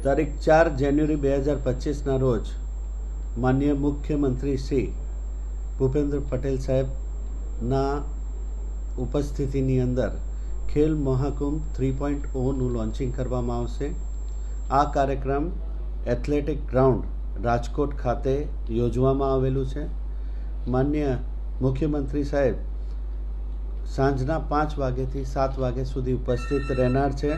તારીખ 4 જાન્યુઆરી 2025ના રોજ માનનીય મુખ્યમંત્રી શ્રી ભૂપેન્દ્ર પટેલ સાહેબના ઉપસ્થિતિની અંદર ખેલ મહાકુંભ 3.0નું લોન્ચિંગ કરવામાં આવશે. આ કાર્યક્રમ એથ્લેટિક ગ્રાઉન્ડ રાજકોટ ખાતે યોજવામાં આવેલું છે. માનનીય મુખ્યમંત્રી સાહેબ સાંજના 5 વાગ્યાથી 7 વાગ્યા સુધી ઉપસ્થિત રહેનાર છે.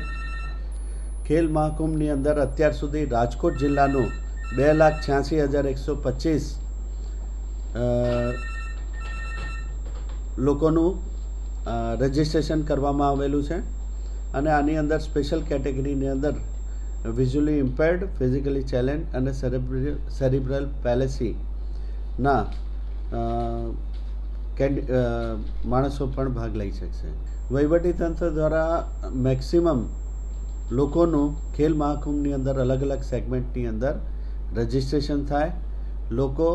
ખેલ મહાકુંભની અંદર અત્યાર સુધી રાજકોટ જિલ્લાનું 2,86,125 લોકોનું રજિસ્ટ્રેશન કરવામાં આવેલું છે અને આની અંદર સ્પેશિયલ કેટેગરીની અંદર વિઝ્યુઅલી ઇમ્પેર્ડ, ફિઝિકલી ચેલેન્જ અને સેરિબ્રલ પેલેસીના માણસો પણ ભાગ લઈ શકશે. વહીવટીતંત્ર દ્વારા મેક્સિમમ લોકોનું ખેલ મહાકુંભની અંદર અલગ અલગ સેગમેન્ટની અંદર રજિસ્ટ્રેશન થાય, લોકો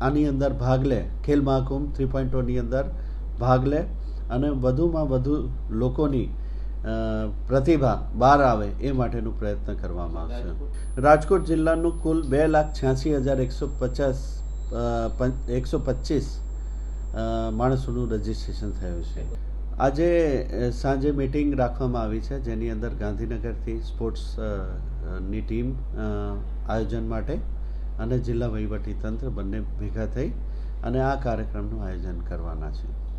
આની અંદર ભાગ લે, ખેલ મહાકુંભ 3.0ની અંદર ભાગ લે અને વધુમાં વધુ લોકોની પ્રતિભા બહાર આવે એ માટેનું પ્રયત્ન કરવામાં આવશે. રાજકોટ જિલ્લાનું કુલ 2,86,125 માણસોનું રજિસ્ટ્રેશન થયું છે. આજે સાંજે મિટિંગ રાખવામાં આવી છે, જેની અંદર ગાંધીનગરથી સ્પોર્ટ્સની ટીમ આયોજન માટે અને જિલ્લા વહીવટી તંત્ર બંને ભેગા થઈ અને આ કાર્યક્રમનું આયોજન કરવાના છે.